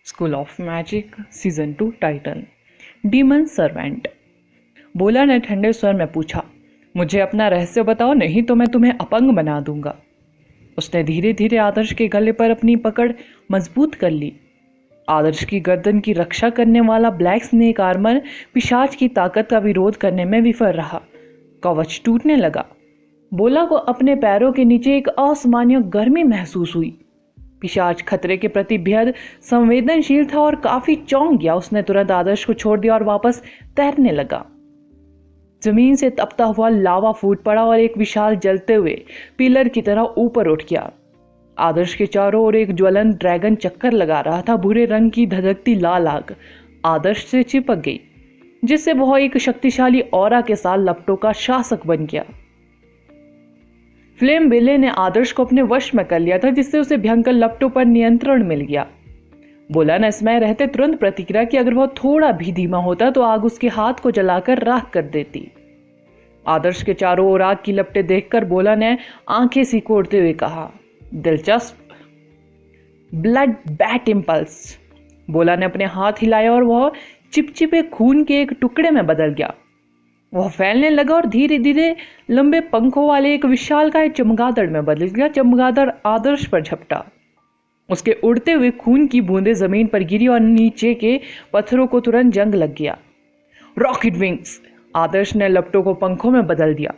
School of magic season 2 title demon servant. बोला ने ठंडे स्वर में पूछा, मुझे अपना रहस्य बताओ, नहीं तो मैं तुम्हें अपंग बना दूंगा। उसने धीरे धीरे आदर्श के गले पर अपनी पकड़ मजबूत कर ली। आदर्श की गर्दन की रक्षा करने वाला ब्लैक स्नेक आर्मर पिशाच की ताकत का विरोध करने में विफल रहा। कवच टूटने लगा। बोला को अपने पैरों के नीचे एक असामान्य गर्मी महसूस हुई। पिशाच खतरे के प्रति बेहद संवेदनशील था और काफी चौंक गया। उसने तुरंत आदर्श को छोड़ दिया और वापस तैरने लगा। जमीन से तपता हुआ लावा फूट पड़ा और एक विशाल जलते हुए पिलर की तरह ऊपर उठ गया। आदर्श के चारों ओर एक ज्वलन ड्रैगन चक्कर लगा रहा था। भूरे रंग की धधकती लाल आग आदर्श से चिपक गई, जिससे वह एक शक्तिशाली ऑरा के साथ लपटों का शासक बन गया। फ्लेम बेले ने आदर्श को अपने वश में कर लिया था, जिससे उसे भयंकर लपटों पर नियंत्रण मिल गया। बोला ने समय रहते तुरंत प्रतिक्रिया की। अगर वह थोड़ा भी धीमा होता तो आग उसके हाथ को जलाकर राख कर देती। आदर्श के चारों ओर आग की लपटें देखकर बोला ने आंखें सिकोड़ते हुए कहा, दिलचस्प। Blood bat impulse. बोला ने अपने हाथ हिलाया और वह चिपचिपे खून के एक टुकड़े में बदल गया। वह फैलने लगा और धीरे धीरे लंबे पंखों वाले एक विशालकाय चमगादड़ में बदल गया। चमगादड़ आदर्श पर झपटा। उसके उड़ते हुए खून की बूंदें जमीन पर गिरी और नीचे के पत्थरों को तुरंत जंग लग गया। Rocket wings. आदर्श ने लपटों को पंखों में बदल दिया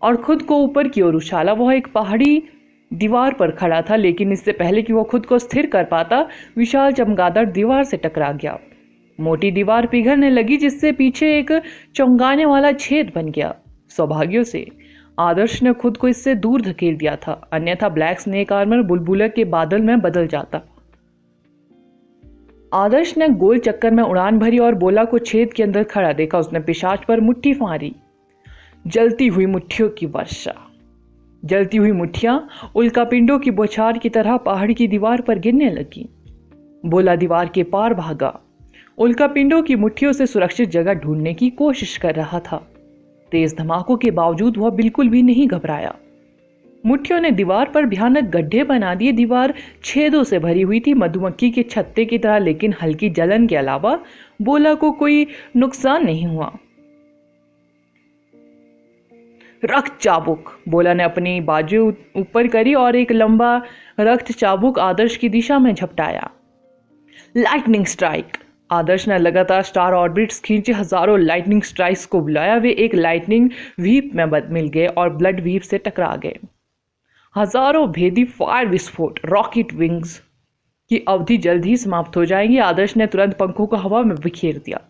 और खुद को ऊपर की ओर उछाला। वह एक पहाड़ी दीवार पर खड़ा था, लेकिन इससे पहले कि वह खुद को स्थिर कर पाता, विशाल चमगादड़ दीवार से टकरा गया। मोटी दीवार पिघलने लगी, जिससे पीछे एक चौंकाने वाला छेद बन गया। सौभाग्य से आदर्श ने खुद को इससे दूर धकेल दिया था, अन्यथा ब्लैक स्नेक आर्मर बुलबुले के बादल में बदल जाता। आदर्श ने गोल चक्कर में उड़ान भरी और बोला को छेद के अंदर खड़ा देखा। उसने पिशाच पर मुट्ठी मारी। जलती हुई मुट्ठियों की वर्षा। जलती हुई मुट्ठियां उल्कापिंडों की बौछार की तरह पहाड़ की दीवार पर गिरने लगी। बोला दीवार के पार भागा। उल्कापिंडों की मुट्ठियों से सुरक्षित जगह ढूंढने की कोशिश कर रहा था। तेज धमाकों के बावजूद वह बिल्कुल भी नहीं घबराया। मुट्ठियों ने दीवार पर भयानक गड्ढे बना दिए। दीवार छेदों से भरी हुई थी, मधुमक्खी के छत्ते की तरह, लेकिन हल्की जलन के अलावा बोला को कोई नुकसान नहीं हुआ। रक्त चाबुक। बोला ने अपनी बाजू ऊपर करी और एक लंबा रक्त चाबुक आदर्श की दिशा में झपटाया। Lightning strike. आदर्श ने लगातार स्टार ऑर्बिट्स खींचे, हजारों लाइटनिंग स्ट्राइक्स को बुलाया। वे एक लाइटनिंग व्हीप में मिल गए और ब्लड व्हीप से टकरा गए। हजारों भेदी फायर विस्फोट। रॉकेट विंग्स की अवधि जल्द ही समाप्त हो जाएंगी। आदर्श ने तुरंत पंखों को हवा में बिखेर दिया।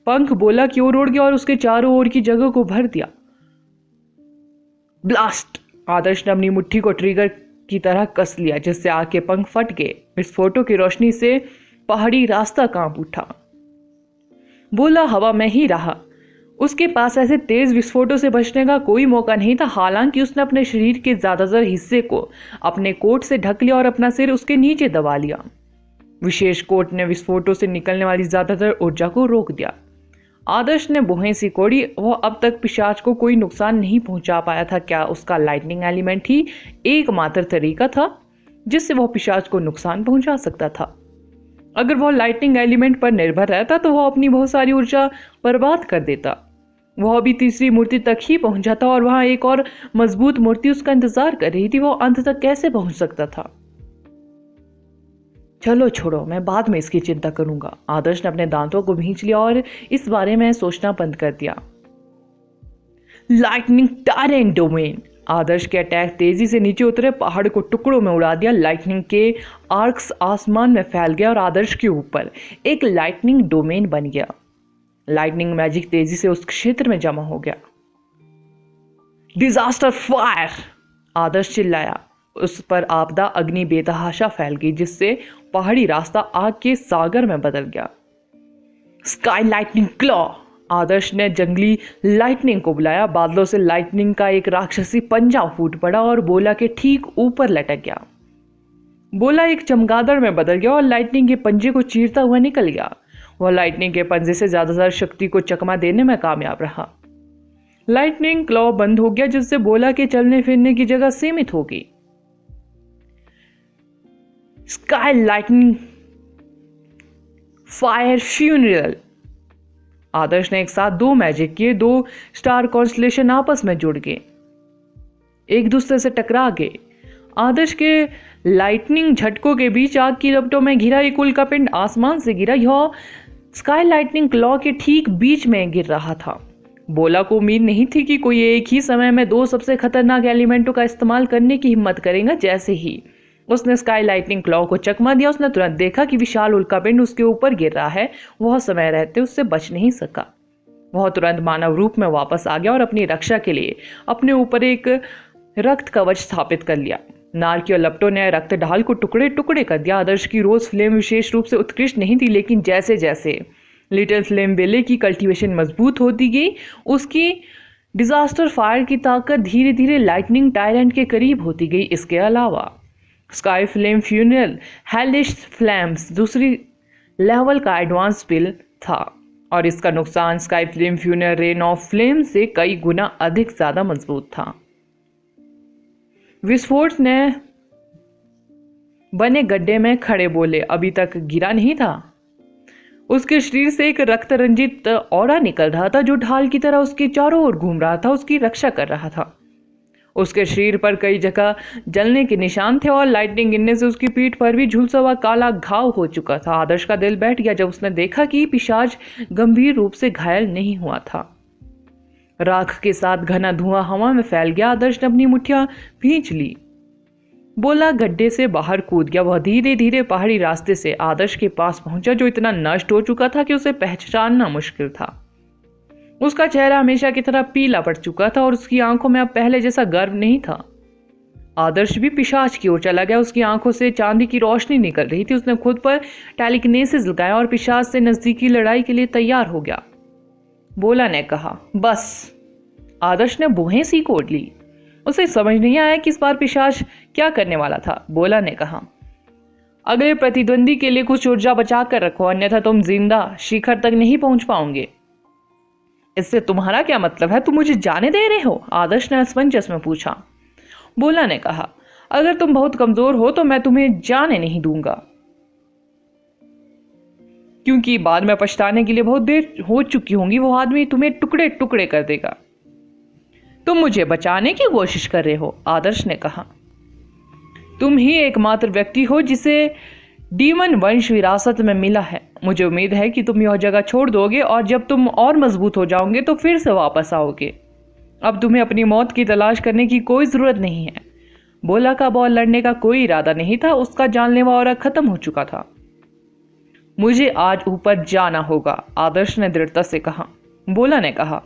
पंख बोला की ओर उड़ गया और उसके चारों ओर की जगह को भर दिया। ब्लास्ट। आदर्श ने अपनी मुट्ठी को ट्रिगर की तरह कस लिया, जिससे आग के पंख फट गए। विस्फोटों की रोशनी से पहाड़ी रास्ता कांप उठा। बोला हवा में ही रहा। उसके पास ऐसे तेज विस्फोटों से बचने का कोई मौका नहीं था। हालांकि उसने अपने शरीर के ज्यादातर हिस्से को अपने कोट से ढक लिया और अपना सिर उसके नीचे दबा लिया। विशेष कोट ने विस्फोटों से निकलने वाली ज्यादातर ऊर्जा को रोक दिया। आदर्श ने भुहें सिकोड़ी। वह अब तक पिशाच को कोई नुकसान नहीं पहुंचा पाया था। क्या उसका लाइटनिंग एलिमेंट ही एकमात्र तरीका था जिससे वह पिशाच को नुकसान पहुंचा सकता था? अगर वह लाइटनिंग एलिमेंट पर निर्भर रहता तो वह अपनी बहुत सारी ऊर्जा बर्बाद कर देता। वह अभी तीसरी मूर्ति तक ही पहुंचा था और वहां एक और मजबूत मूर्ति उसका इंतजार कर रही थी। वह अंत तक कैसे पहुंच सकता था? चलो छोड़ो, मैं बाद में इसकी चिंता करूंगा। आदर्श ने अपने दांतों को भींच लिया और इस बारे में सोचना बंद कर दिया। Lightning टारेंट domain. आदर्श के अटैक तेजी से नीचे उतरे, पहाड़ को टुकड़ों में उड़ा दिया। लाइटनिंग के आर्क्स आसमान में फैल गया और आदर्श के ऊपर एक लाइटनिंग डोमेन बन गया। लाइटनिंग मैजिक तेजी से उस क्षेत्र में जमा हो गया। Disaster fire. आदर्श चिल्लाया। उस पर आपदा अग्नि बेतहाशा फैल गई, जिससे पहाड़ी रास्ता आग के सागर में बदल गया। Sky lightning claw. आदर्श ने जंगली लाइटनिंग को बुलाया। बादलों से लाइटनिंग का एक राक्षसी पंजा फूट पड़ा और बोला के ठीक ऊपर लटक गया। बोला एक चमगादड़ में बदल गया और लाइटनिंग के पंजे को चीरता हुआ निकल गया। वह लाइटनिंग के पंजे से ज्यादातर शक्ति को चकमा देने में कामयाब रहा। लाइटनिंग क्लॉ बंद हो गया, जिससे बोला के चलने फिरने की जगह सीमित हो गई। Sky lightning fire funeral. Adarsh ने एक साथ दो मैजिक किए। दो स्टार कॉन्स्टलेशन आपस में जुड़ गए, एक दूसरे से टकरा गए। आदर्श के लाइटनिंग झटकों के बीच आग की लपटों में घिरा एक उल्का पिंड आसमान से गिरा। यह स्काई लाइटनिंग क्लॉ के ठीक बीच में गिर रहा था। बोला को उम्मीद नहीं थी कि कोई एक ही समय में दो सबसे खतरनाक एलिमेंटों का इस्तेमाल करने की हिम्मत करेगा। जैसे ही उसने स्काई लाइटनिंग क्लॉ को चकमा दिया, उसने तुरंत देखा कि विशाल उल्कापिंड उसके ऊपर गिर रहा है। वह समय रहते उससे बच नहीं सका। वह तुरंत मानव रूप में वापस आ गया और अपनी रक्षा के लिए अपने ऊपर एक रक्त कवच स्थापित कर लिया। नारकी और लपटों ने रक्त ढाल को टुकड़े टुकड़े कर दिया। आदर्श की रोज फ्लेम विशेष रूप से उत्कृष्ट नहीं थी, लेकिन जैसे जैसे लिटिल फ्लेम बेले की कल्टीवेशन मजबूत होती गई, उसकी डिजास्टर फायर की ताकत धीरे धीरे लाइटनिंग टायरेंट के करीब होती गई। इसके अलावा स्काई फ्लेम फ्यूनरल हेलिश फ्लैम्स दूसरी लेवल का एडवांस स्पिल था और इसका नुकसान sky flame funeral rain of flame से कई गुना अधिक ज्यादा मजबूत था। विस्फोट ने बने गड्ढे में खड़े बोले, अभी तक गिरा नहीं था। उसके शरीर से एक रक्त रंजित ऑरा निकल रहा था जो ढाल की तरह उसके चारों ओर घूम रहा था, उसकी रक्षा कर रहा था। उसके शरीर पर कई जगह जलने के निशान थे और लाइटनिंग गिरने से उसकी पीठ पर भी झुलसा हुआ काला घाव हो चुका था। आदर्श का दिल बैठ गया जब उसने देखा कि पिशाच गंभीर रूप से घायल नहीं हुआ था। राख के साथ घना धुआं हवा में फैल गया। आदर्श ने अपनी मुठ्ठियां भींच ली। बोला गड्ढे से बाहर कूद गया। वह धीरे धीरे पहाड़ी रास्ते से आदर्श के पास पहुंचा जो इतना नष्ट हो चुका था कि उसे पहचानना मुश्किल था। उसका चेहरा हमेशा की तरह पीला पड़ चुका था और उसकी आंखों में अब पहले जैसा गर्व नहीं था। आदर्श भी पिशाच की ओर चला गया। उसकी आंखों से चांदी की रोशनी निकल रही थी। उसने खुद पर टेलीकिनेसिस लगाया और पिशाच से नजदीकी लड़ाई के लिए तैयार हो गया। बोला ने कहा, बस। आदर्श ने भुहें सी कोड़ ली। उसे समझ नहीं आया कि इस बार पिशाच क्या करने वाला था। बोला ने कहा, अगले प्रतिद्वंदी के लिए कुछ ऊर्जा बचा कर रखो, अन्यथा तुम जिंदा शिखर तक नहीं पहुंच पाओगे। इससे तुम्हारा क्या मतलब है? तुम मुझे जाने दे रहे हो? आदर्श ने असमंजस में पूछा। बोला ने कहा, अगर तुम बहुत कमजोर हो तो मैं तुम्हें जाने नहीं दूंगा, क्योंकि बाद में पछताने के लिए बहुत देर हो चुकी होंगी। वो आदमी तुम्हें टुकड़े टुकड़े कर देगा। तुम मुझे बचाने की कोशिश कर रहे हो? आदर्श ने कहा, तुम ही एकमात्र व्यक्ति हो जिसे डीमन वंश विरासत में मिला है। मुझे उम्मीद है कि तुम यह जगह छोड़ दोगे और जब तुम और मजबूत हो जाओगे तो फिर से वापस आओगे। अब तुम्हें अपनी मौत की तलाश करने की कोई जरूरत नहीं है। बोला का बॉल लड़ने का कोई इरादा नहीं था। उसका जानलेवा ऑरा खत्म हो चुका था। मुझे आज ऊपर जाना होगा, आदर्श ने दृढ़ता से कहा। बोला ने कहा,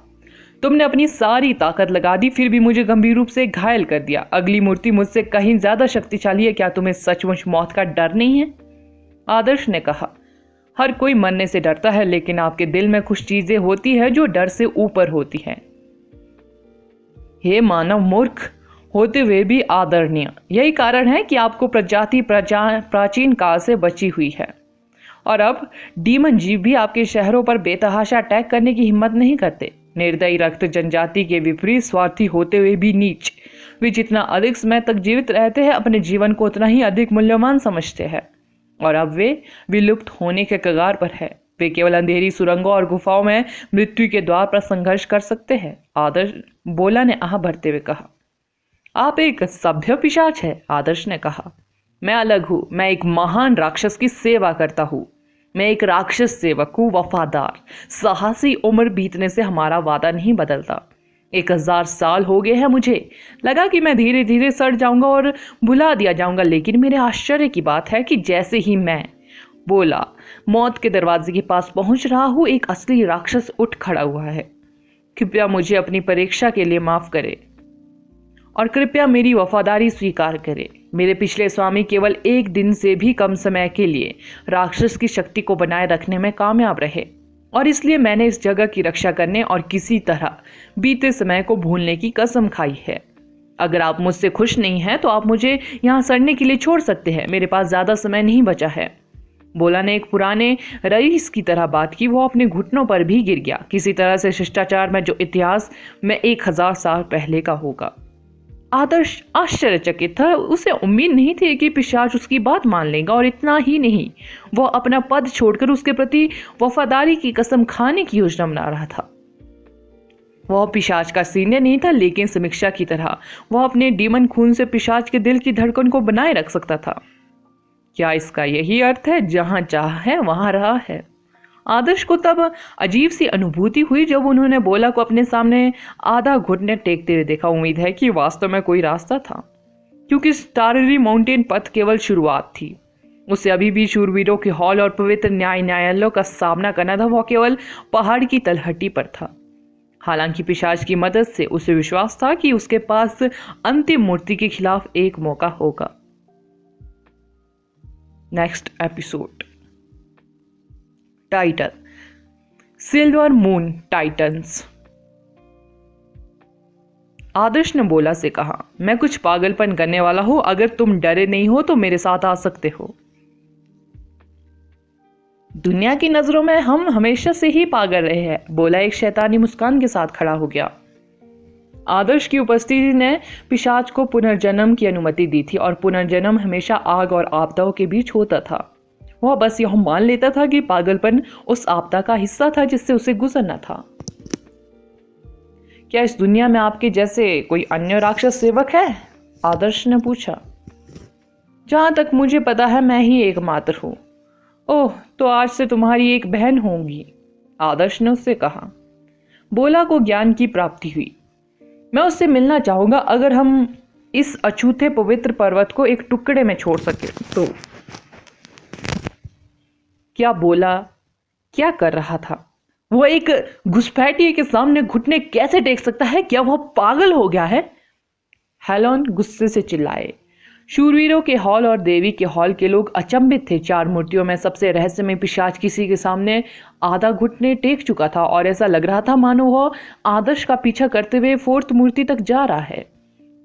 तुमने अपनी सारी ताकत लगा दी, फिर भी मुझे गंभीर रूप से घायल कर दिया। अगली मूर्ति मुझसे कहीं ज्यादा शक्तिशाली है। क्या तुम्हें सचमुच मौत का डर नहीं है? आदर्श ने कहा, हर कोई मरने से डरता है, लेकिन आपके दिल में कुछ चीजें होती है जो डर से ऊपर होती है। हे मानव मूर्ख होते हुए भी आदरणीय, यही कारण है कि आपको प्रजाति प्राचीन काल से बची हुई है और अब डीमन जीव भी आपके शहरों पर बेतहाशा अटैक करने की हिम्मत नहीं करते। निर्दयी रक्त जनजाति के विपरीत स्वार्थी होते हुए भी नीच, वे जितना अधिक समय तक जीवित रहते हैं अपने जीवन को उतना ही अधिक मूल्यवान समझते हैं और अब वे विलुप्त होने के कगार पर है। वे केवल अंधेरी सुरंगों और गुफाओं में मृत्यु के द्वार पर संघर्ष कर सकते हैं। आदर्श बोला ने आह भरते हुए कहा, आप एक सभ्य पिशाच है। आदर्श ने कहा, मैं अलग हूं। मैं एक महान राक्षस की सेवा करता हूं। मैं एक राक्षस सेवक हूं, वफादार, साहसी। उम्र बीतने से हमारा वादा नहीं बदलता। 1000 साल हो गए हैं। मुझे लगा कि मैं धीरे धीरे सड़ जाऊंगा और भुला दिया जाऊंगा, लेकिन मेरे आश्चर्य की बात है कि जैसे ही मैं बोला मौत के दरवाजे के पास पहुंच रहा हूं, एक असली राक्षस उठ खड़ा हुआ है। कृपया मुझे अपनी परीक्षा के लिए माफ करे और कृपया मेरी वफादारी स्वीकार करे। मेरे पिछले स्वामी केवल एक दिन से भी कम समय के लिए राक्षस की शक्ति को बनाए रखने में कामयाब रहे और इसलिए मैंने इस जगह की रक्षा करने और किसी तरह बीते समय को भूलने की कसम खाई है। अगर आप मुझसे खुश नहीं हैं तो आप मुझे यहाँ सड़ने के लिए छोड़ सकते हैं। मेरे पास ज्यादा समय नहीं बचा है। बोला ने एक पुराने रईस की तरह बात की। वो अपने घुटनों पर भी गिर गया, किसी तरह से शिष्टाचार में जो इतिहास में 1000 साल पहले का होगा। आदर्श आश्चर्यचकित था। उसे उम्मीद नहीं थी कि पिशाच उसकी बात मान लेगा, और इतना ही नहीं, वह अपना पद छोड़कर उसके प्रति वफादारी की कसम खाने की योजना बना रहा था। वह पिशाच का सीनियर नहीं था, लेकिन समीक्षा की तरह वह अपने डीमन खून से पिशाच के दिल की धड़कन को बनाए रख सकता था। क्या इसका यही अर्थ है, जहां चाह है वहां रहा है? आदर्श को तब अजीब सी अनुभूति हुई जब उन्होंने बोला को अपने सामने आधा घुटने टेकते हुए देखा। उम्मीद है कि वास्तव में कोई रास्ता था, क्योंकि स्टाररी माउंटेन पथ केवल शुरुआत थी। उसे अभी भी शूरवीरों के हॉल और पवित्र न्यायालयों का सामना करना था। वह केवल पहाड़ की तलहटी पर था। हालांकि पिशाच की मदद से उसे विश्वास था कि उसके पास अंतिम मूर्ति के खिलाफ एक मौका होगा। Next episode. Title silver moon titans. Adarsh ने बोला से कहा, मैं कुछ पागलपन करने वाला हूं। अगर तुम डरे नहीं हो तो मेरे साथ आ सकते हो। दुनिया की नजरों में हम हमेशा से ही पागल रहे हैं, बोला एक शैतानी मुस्कान के साथ खड़ा हो गया। आदर्श की उपस्थिति ने पिशाच को पुनर्जन्म की अनुमति दी थी, और पुनर्जन्म हमेशा आग और आपदाओं के बीच होता था। वह बस यह मान लेता था कि पागलपन उस आपदा का हिस्सा था जिससे उसे गुजरना था। क्या इस दुनिया में आपके जैसे कोई अन्य राक्षस सेवक है? आदर्श ने पूछा। जहां तक मुझे पता है मैं ही एकमात्र हूं। ओह, तो आज से तुम्हारी एक बहन होगी, आदर्श ने उससे कहा। बोला को ज्ञान की प्राप्ति हुई। मैं उससे मिलना चाहूंगा। अगर हम इस अछूते पवित्र पर्वत को एक टुकड़े में छोड़ सके तो। क्या बोला क्या कर रहा था? वो एक घुसपैठिए के सामने घुटने कैसे टेक सकता है? क्या वह पागल हो गया है? हेलोन गुस्से से चिल्लाए। शूरवीरों के हॉल और देवी के हॉल के लोग अचंभित थे। चार मूर्तियों में सबसे रहस्यमय पिशाच किसी के सामने आधा घुटने टेक चुका था, और ऐसा लग रहा था मानो वह आदर्श का पीछा करते हुए फोर्थ मूर्ति तक जा रहा है।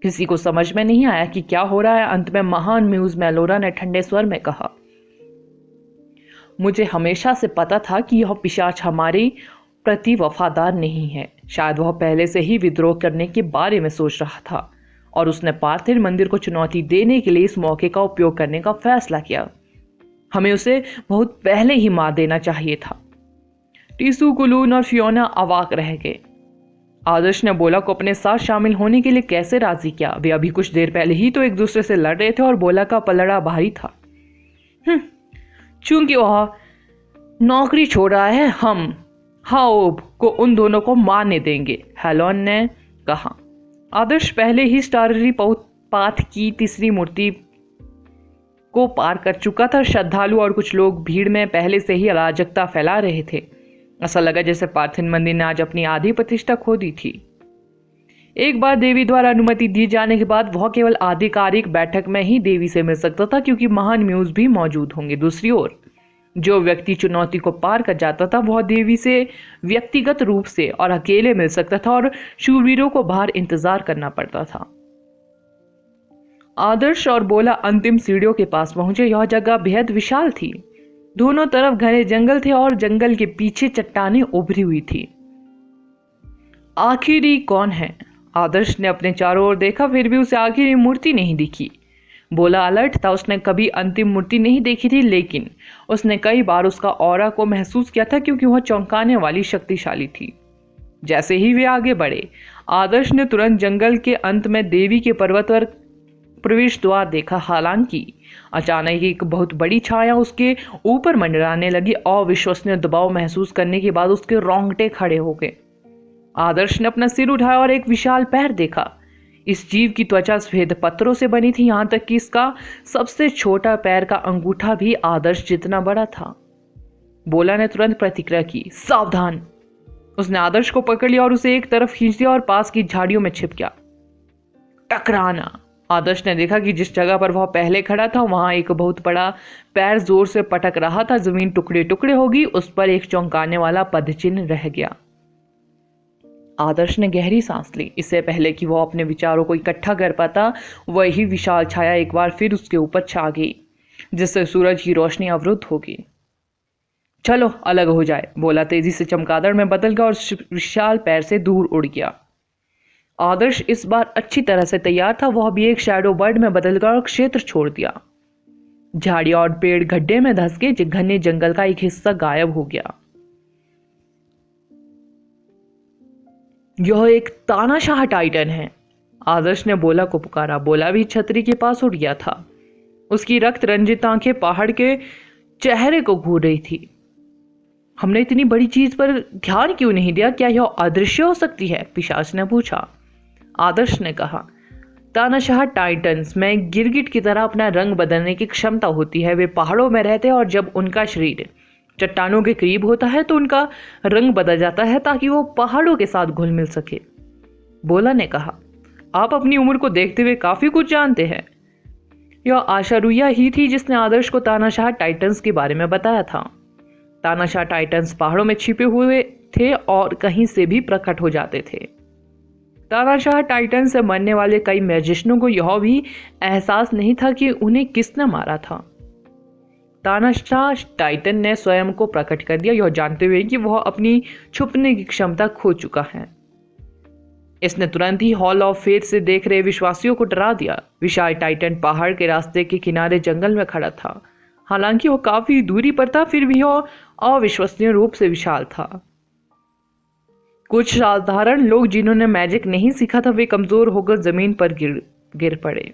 किसी को समझ में नहीं आया कि क्या हो रहा है। अंत में महान म्यूज मेलोरा ने ठंडे स्वर में कहा, मुझे हमेशा से पता था कि यह पिशाच हमारे प्रति वफादार नहीं है। शायद वह पहले से ही विद्रोह करने के बारे में सोच रहा था, और उसने पार्थिव मंदिर को चुनौती देने के लिए इस मौके का उपयोग करने का फैसला किया। हमें उसे बहुत पहले ही मार देना चाहिए था। टीसू, कुलून और फियोना अवाक रह गए। आदर्श ने बोला को अपने साथ शामिल होने के लिए कैसे राजी किया? वे अभी कुछ देर पहले ही तो एक दूसरे से लड़ रहे थे, और बोला का पलड़ा भारी था। चूंकि वह नौकरी छोड़ रहा है, हम हाओब को उन दोनों को मारने देंगे, हेलोन ने कहा। आदर्श पहले ही स्टाररी पाथ की तीसरी मूर्ति को पार कर चुका था। श्रद्धालु और कुछ लोग भीड़ में पहले से ही अराजकता फैला रहे थे। ऐसा लगा जैसे पार्थिव मंदिर ने आज अपनी आधी प्रतिष्ठा खो दी थी। एक बार देवी द्वारा अनुमति दी जाने के बाद वह केवल आधिकारिक बैठक में ही देवी से मिल सकता था, क्योंकि महान म्यूज भी मौजूद होंगे। दूसरी ओर जो व्यक्ति चुनौती को पार कर जाता था वह देवी से व्यक्तिगत रूप से और अकेले मिल सकता था, और शूरवीरों को बाहर इंतजार करना पड़ता था। आदर्श और बोला अंतिम सीढ़ियों के पास पहुंचे। यह जगह बेहद विशाल थी। दोनों तरफ घने जंगल थे, और जंगल के पीछे चट्टानें उभरी हुई थी। आखिरी कौन है? आदर्श ने अपने चारों ओर देखा, फिर भी उसे आखिरी मूर्ति नहीं दिखी। बोला अलर्ट था। उसने कभी अंतिम मूर्ति नहीं देखी थी, लेकिन उसने कई बार उसका ऑरा को महसूस किया था, क्योंकि वह चौंकाने वाली शक्तिशाली थी। जैसे ही वे आगे बढ़े, आदर्श ने तुरंत जंगल के अंत में देवी के पर्वत पर प्रवेश द्वार देखा। हालांकि अचानक एक बहुत बड़ी छाया उसके ऊपर मंडराने लगी। अविश्वसनीय दबाव महसूस करने के बाद उसके रोंगटे खड़े हो गए। आदर्श ने अपना सिर उठाया और एक विशाल पैर देखा। इस जीव की त्वचा सफेद पत्थरों से बनी थी, यहां तक कि इसका सबसे छोटा पैर का अंगूठा भी आदर्श जितना बड़ा था। बोला ने तुरंत प्रतिक्रिया की, सावधान। उसने आदर्श को पकड़ लिया और उसे एक तरफ खींच दिया और पास की झाड़ियों में छिप गया। टकराना। आदर्श ने देखा कि जिस जगह पर वह पहले खड़ा था वहां एक बहुत बड़ा पैर जोर से पटक रहा था। जमीन टुकड़े टुकड़े होगी। उस पर एक चौंकाने वाला पदचिन्ह रह गया। आदर्श ने गहरी सांस ली। इससे पहले कि वह अपने विचारों को इकट्ठा कर पाता, वही विशाल छाया एक बार फिर उसके ऊपर छा गई, जिससे सूरज की रोशनी अवरुद्ध होगी। चलो अलग हो जाए, बोला तेजी से चमगादड़ में बदल गया और विशाल पैर से दूर उड़ गया। आदर्श इस बार अच्छी तरह से तैयार था। वह भी एक शैडो बर्ड में बदलकर क्षेत्र छोड़ दिया। झाड़ियां और पेड़ गड्ढे में धंस के घने जंगल का एक हिस्सा गायब हो गया। यह एक तानाशाह टाइटन है, आदर्श ने बोला को पुकारा। बोला भी छतरी के पास उठ गया था। उसकी रक्त रंजित आंखें पहाड़ के चेहरे को घूर रही थी। हमने इतनी बड़ी चीज पर ध्यान क्यों नहीं दिया? क्या यह अदृश्य हो सकती है? पिशाच ने पूछा। आदर्श ने कहा, तानाशाह टाइटन्स में गिरगिट की तरह अपना रंग बदलने की क्षमता होती है। वे पहाड़ों में रहते हैं और जब उनका शरीर चट्टानों के करीब होता है तो उनका रंग बदल जाता है ताकि वो पहाड़ों के साथ घुल मिल सके। बोला ने कहा, आप अपनी उम्र को देखते हुए काफी कुछ जानते हैं। यह आशा रुइया ही थी जिसने आदर्श को तानाशाह टाइटन्स के बारे में बताया था। तानाशाह टाइटन्स पहाड़ों में छिपे हुए थे और कहीं से भी प्रकट हो जाते थे। तानाशाह टाइटन से मरने वाले कई मैजिशियनों को यह भी एहसास नहीं था कि उन्हें किसने मारा था। तानाशाह टाइटन ने स्वयं को प्रकट कर दिया, यह जानते हुए कि वह अपनी छुपने की क्षमता खो चुका है। इसने तुरंत ही हॉल ऑफ फेथ से देख रहे विश्वासियों को डरा दिया। विशाल टाइटन पहाड़ के रास्ते के किनारे जंगल में खड़ा था। हालांकि वह काफी दूरी पर था, फिर भी वह अविश्वसनीय रूप से विशाल था। कुछ साधारण लोग जिन्होंने मैजिक नहीं सीखा था, वे कमजोर होकर जमीन पर गिर पड़े।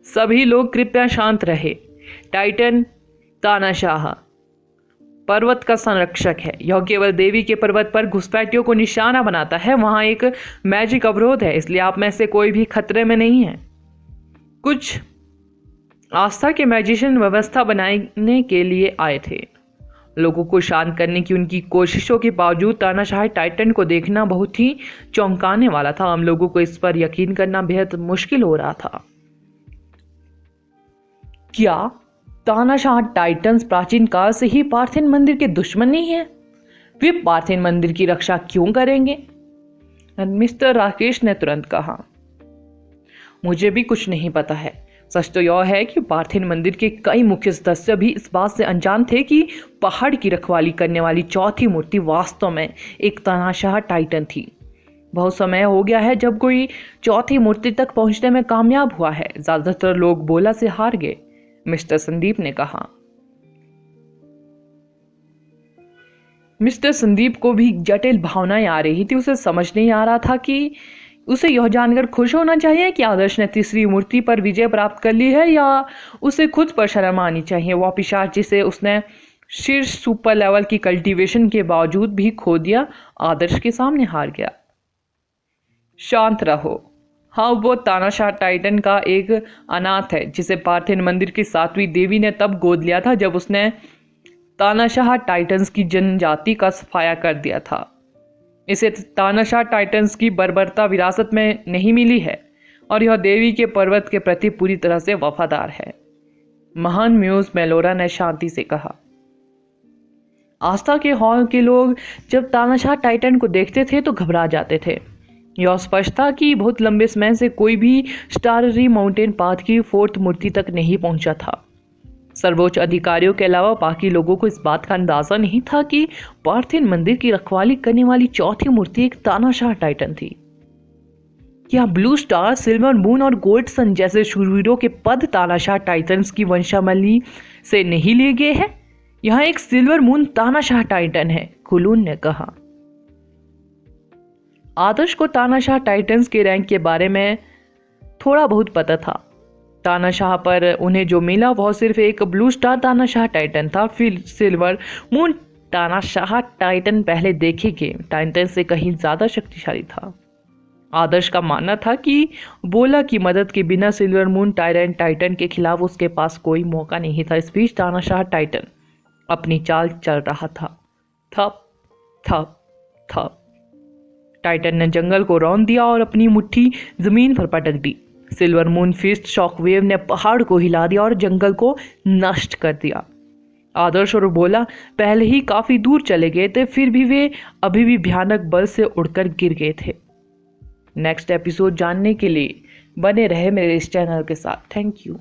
सभी लोग कृपया शांत रहे। टाइटन तानाशाह पर्वत का संरक्षक है। यह केवल देवी के पर्वत पर घुसपैठियों को निशाना बनाता है। वहां एक मैजिक अवरोध है, इसलिए आप में से कोई भी खतरे में नहीं है। कुछ आस्था के मैजिशियन व्यवस्था बनाने के लिए आए थे। लोगों को शांत करने की उनकी कोशिशों के बावजूद तानाशाह टाइटन को देखना बहुत ही चौंकाने वाला था। हम लोगों को इस पर यकीन करना बेहद मुश्किल हो रहा था। क्या तानाशाह टाइटन्स प्राचीन काल से ही पार्थिन मंदिर के दुश्मन नहीं है? वे पार्थिन मंदिर की रक्षा क्यों करेंगे? मिस्टर राकेश ने तुरंत कहा, मुझे भी कुछ नहीं पता है। सच तो यह है कि पार्थिन मंदिर के कई मुख्य सदस्य भी इस बात से अनजान थे कि पहाड़ की रखवाली करने वाली चौथी मूर्ति वास्तव में एक तानाशाह टाइटन थी। बहुत समय हो गया है जब कोई चौथी मूर्ति तक पहुंचने में कामयाब हुआ है। ज्यादातर लोग बोला से हार गए, मिस्टर संदीप ने कहा। मिस्टर संदीप को भी जटिल भावनाएं आ रही थी। उसे समझ नहीं आ रहा था कि उसे यह जानकर खुश होना चाहिए कि आदर्श ने तीसरी मूर्ति पर विजय प्राप्त कर ली है, या उसे खुद पर शर्म आनी चाहिए। वह पिशाच जिसे उसने शीर्ष सुपर लेवल की कल्टीवेशन के बावजूद भी खो दिया, आदर्श के सामने हार गया। शांत रहो। हाँ, वो तानाशाह टाइटन का एक अनाथ है जिसे पार्थिन मंदिर की 7वीं देवी ने तब गोद लिया था जब उसने तानाशाह टाइटन्स की जनजाति का सफाया कर दिया था। इसे तानाशाह टाइटन्स की बर्बरता विरासत में नहीं मिली है और यह देवी के पर्वत के प्रति पूरी तरह से वफादार है, महान म्यूज मेलोरा ने शांति से कहा। आस्था के हॉल के लोग जब तानाशाह टाइटन को देखते थे तो घबरा जाते थे। यह स्पष्ट था कि बहुत लंबे समय से कोई भी स्टाररी माउंटेन पाथ की 4th मूर्ति तक नहीं पहुंचा था। सर्वोच्च अधिकारियों के अलावा बाकी लोगों को इस बात का अंदाजा नहीं था कि पार्थिन मंदिर की रखवाली करने वाली चौथी मूर्ति एक तानाशाह टाइटन थी। क्या ब्लू स्टार, सिल्वर मून और गोल्ड सन जैसे शूरवीरों के पद तानाशाह टाइटन्स की वंशावली से नहीं लिए गए हैं? यह एक सिल्वर मून तानाशाह टाइटन है, खुलून ने कहा। आदर्श को तानाशाह टाइटन्स के रैंक के बारे में थोड़ा बहुत पता था। तानाशाह पर उन्हें जो मिला वह सिर्फ एक ब्लू स्टार तानाशाह टाइटन था। फिर सिल्वर मून तानाशाह टाइटन पहले देखे गए टाइटन से कहीं ज्यादा शक्तिशाली था। आदर्श का मानना था कि बोला की मदद के बिना सिल्वर मून टायरेंट टाइटन के खिलाफ उसके पास कोई मौका नहीं था। इस बीच तानाशाह टाइटन अपनी चाल चल रहा था। थप थप थप टाइटन ने जंगल को रौंद दिया और अपनी मुट्ठी जमीन पर पटक दी। सिल्वर मून फिस्ट शॉकवेव ने पहाड़ को हिला दिया और जंगल को नष्ट कर दिया। आदर्श और बोला पहले ही काफी दूर चले गए थे, फिर भी वे अभी भी भयानक बल से उड़कर गिर गए थे। नेक्स्ट एपिसोड जानने के लिए बने रहे मेरे इस चैनल के साथ। Thank you.